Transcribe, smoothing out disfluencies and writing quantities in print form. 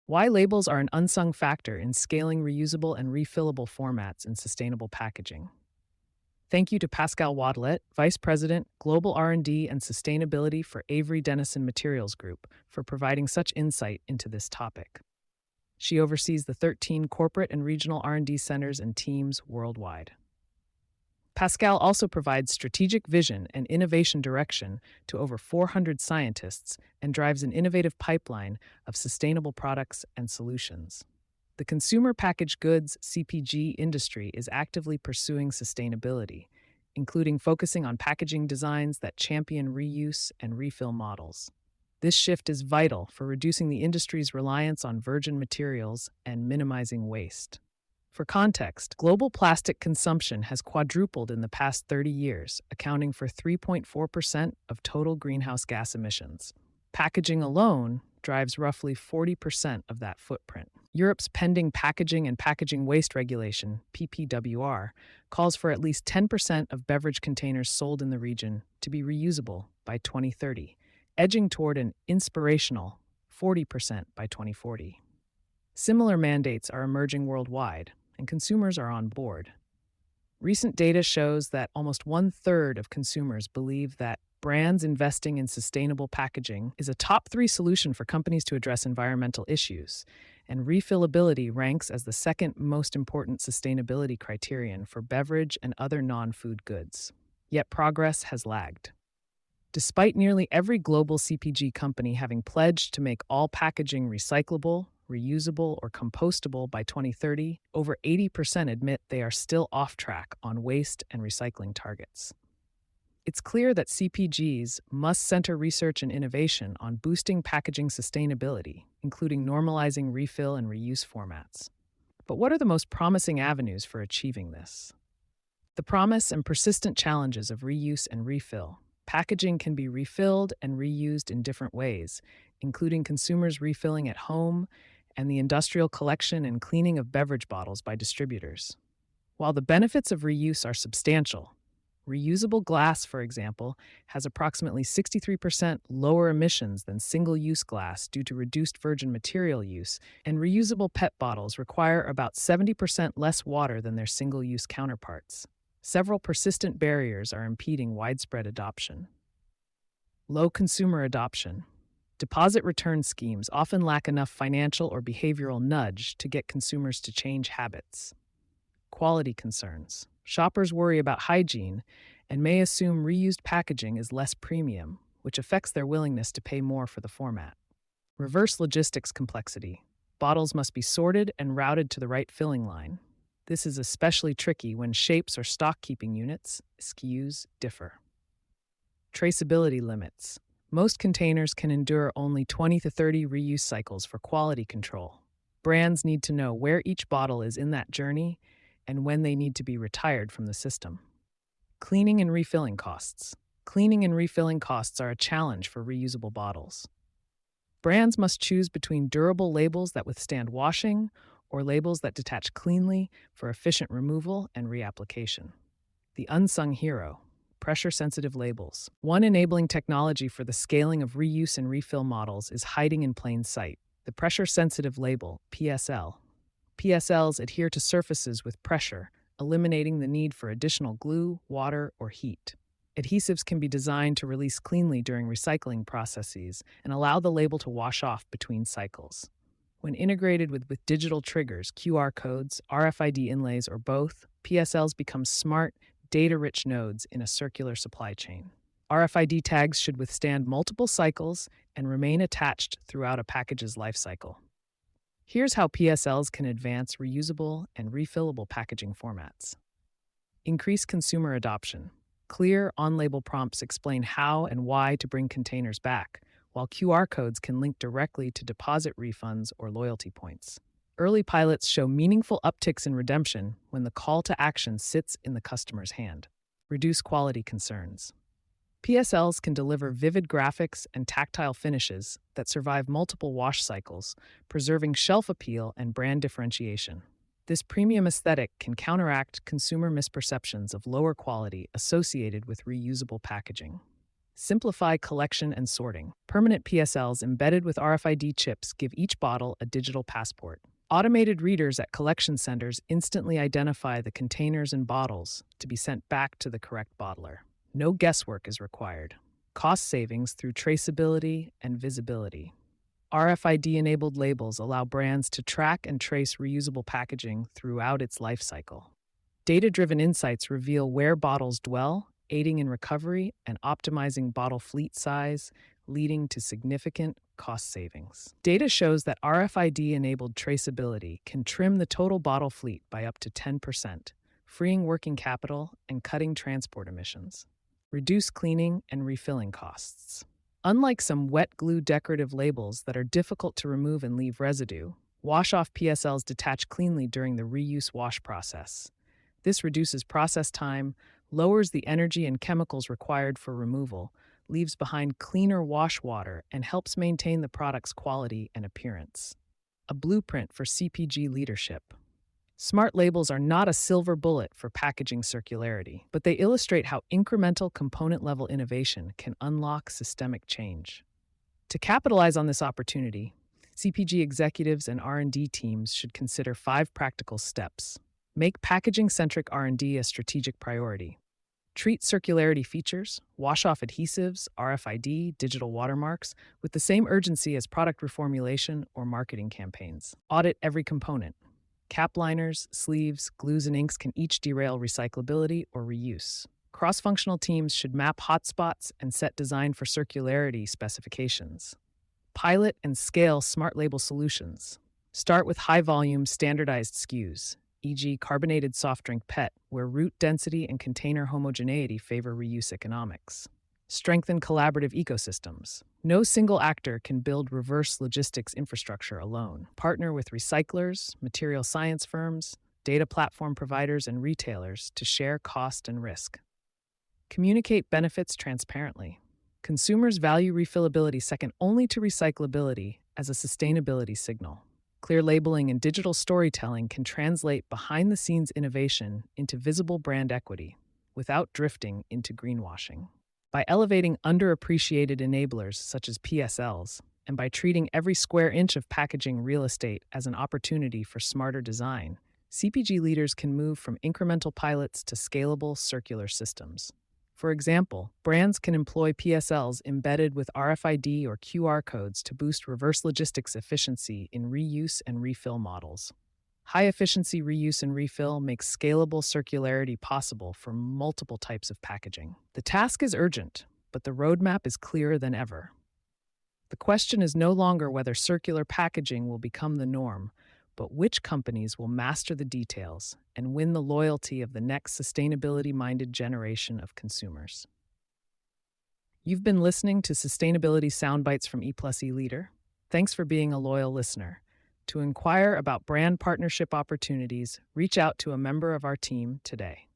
Why labels are an unsung factor in scaling reusable and refillable formats in sustainable packaging. Thank you to Pascal Wadlet, Vice President, Global R&D and Sustainability for Avery Dennison Materials Group, for providing such insight into this topic. She oversees the 13 corporate and regional R&D centers and teams worldwide. Pascal also provides strategic vision and innovation direction to over 400 scientists and drives an innovative pipeline of sustainable products and solutions. The consumer packaged goods (CPG) industry is actively pursuing sustainability, including focusing on packaging designs that champion reuse and refill models. This shift is vital for reducing the industry's reliance on virgin materials and minimizing waste. For context, global plastic consumption has quadrupled in the past 30 years, accounting for 3.4% of total greenhouse gas emissions. Packaging alone drives roughly 40% of that footprint. Europe's pending Packaging and Packaging Waste Regulation, PPWR, calls for at least 10% of beverage containers sold in the region to be reusable by 2030, edging toward an inspirational 40% by 2040. Similar mandates are emerging worldwide, and consumers are on board. Recent data shows that almost one-third of consumers believe that brands investing in sustainable packaging is a top 3 solution for companies to address environmental issues, and refillability ranks as the second most important sustainability criterion for beverage and other non-food goods. Yet progress has lagged. Despite nearly every global CPG company having pledged to make all packaging recyclable, reusable, or compostable by 2030, over 80% admit they are still off track on waste and recycling targets. It's clear that CPGs must center research and innovation on boosting packaging sustainability, including normalizing refill and reuse formats. But what are the most promising avenues for achieving this? The promise and persistent challenges of reuse and refill. Packaging can be refilled and reused in different ways, including consumers refilling at home and the industrial collection and cleaning of beverage bottles by distributors. While the benefits of reuse are substantial, reusable glass, for example, has approximately 63% lower emissions than single-use glass due to reduced virgin material use, and reusable PET bottles require about 70% less water than their single-use counterparts. Several persistent barriers are impeding widespread adoption. Low consumer adoption. Deposit return schemes often lack enough financial or behavioral nudge to get consumers to change habits. Quality concerns. Shoppers worry about hygiene and may assume reused packaging is less premium, which affects their willingness to pay more for the format. Reverse logistics complexity. Bottles must be sorted and routed to the right filling line. This is especially tricky when shapes or stock-keeping units, SKUs, differ. Traceability limits. Most containers can endure only 20 to 30 reuse cycles for quality control. Brands need to know where each bottle is in that journey and when they need to be retired from the system. Cleaning and refilling costs. Cleaning and refilling costs are a challenge for reusable bottles. Brands must choose between durable labels that withstand washing or labels that detach cleanly for efficient removal and reapplication. The unsung hero. Pressure-sensitive labels. One enabling technology for the scaling of reuse and refill models is hiding in plain sight. The pressure-sensitive label, PSL. PSLs adhere to surfaces with pressure, eliminating the need for additional glue, water, or heat. Adhesives can be designed to release cleanly during recycling processes and allow the label to wash off between cycles. When integrated with digital triggers, QR codes, RFID inlays, or both, PSLs become smart, data-rich nodes in a circular supply chain. RFID tags should withstand multiple cycles and remain attached throughout a package's life cycle. Here's how PSLs can advance reusable and refillable packaging formats. Increase consumer adoption. Clear, on-label prompts explain how and why to bring containers back, while QR codes can link directly to deposit refunds or loyalty points. Early pilots show meaningful upticks in redemption when the call to action sits in the customer's hand. Reduce quality concerns. PSLs can deliver vivid graphics and tactile finishes that survive multiple wash cycles, preserving shelf appeal and brand differentiation. This premium aesthetic can counteract consumer misperceptions of lower quality associated with reusable packaging. Simplify collection and sorting. Permanent PSLs embedded with RFID chips give each bottle a digital passport. Automated readers at collection centers instantly identify the containers and bottles to be sent back to the correct bottler. No guesswork is required. Cost savings through traceability and visibility. RFID-enabled labels allow brands to track and trace reusable packaging throughout its life cycle. Data-driven insights reveal where bottles dwell, aiding in recovery and optimizing bottle fleet size, leading to significant cost savings. Data shows that RFID-enabled traceability can trim the total bottle fleet by up to 10%, freeing working capital and cutting transport emissions. Reduce cleaning and refilling costs. Unlike some wet glue decorative labels that are difficult to remove and leave residue, wash-off PSLs detach cleanly during the reuse wash process. This reduces process time, lowers the energy and chemicals required for removal, leaves behind cleaner wash water, and helps maintain the product's quality and appearance. A blueprint for CPG leadership. Smart labels are not a silver bullet for packaging circularity, but they illustrate how incremental component-level innovation can unlock systemic change. To capitalize on this opportunity, CPG executives and R&D teams should consider 5 practical steps. Make packaging-centric R&D a strategic priority. Treat circularity features, wash-off adhesives, RFID, digital watermarks, with the same urgency as product reformulation or marketing campaigns. Audit every component. Cap liners, sleeves, glues, and inks can each derail recyclability or reuse. Cross-functional teams should map hotspots and set design for circularity specifications. Pilot and scale smart label solutions. Start with high-volume, standardized SKUs, e.g. carbonated soft drink PET, where root density and container homogeneity favor reuse economics. Strengthen collaborative ecosystems. No single actor can build reverse logistics infrastructure alone. Partner with recyclers, material science firms, data platform providers, and retailers to share cost and risk. Communicate benefits transparently. Consumers value refillability second only to recyclability as a sustainability signal. Clear labeling and digital storytelling can translate behind-the-scenes innovation into visible brand equity without drifting into greenwashing. By elevating underappreciated enablers such as PSLs, and by treating every square inch of packaging real estate as an opportunity for smarter design, CPG leaders can move from incremental pilots to scalable circular systems. For example, brands can employ PSLs embedded with RFID or QR codes to boost reverse logistics efficiency in reuse and refill models. High-efficiency reuse and refill makes scalable circularity possible for multiple types of packaging. The task is urgent, but the roadmap is clearer than ever. The question is no longer whether circular packaging will become the norm, but which companies will master the details and win the loyalty of the next sustainability-minded generation of consumers. You've been listening to Sustainability Soundbites from E+E Leader. Thanks for being a loyal listener. To inquire about brand partnership opportunities, reach out to a member of our team today.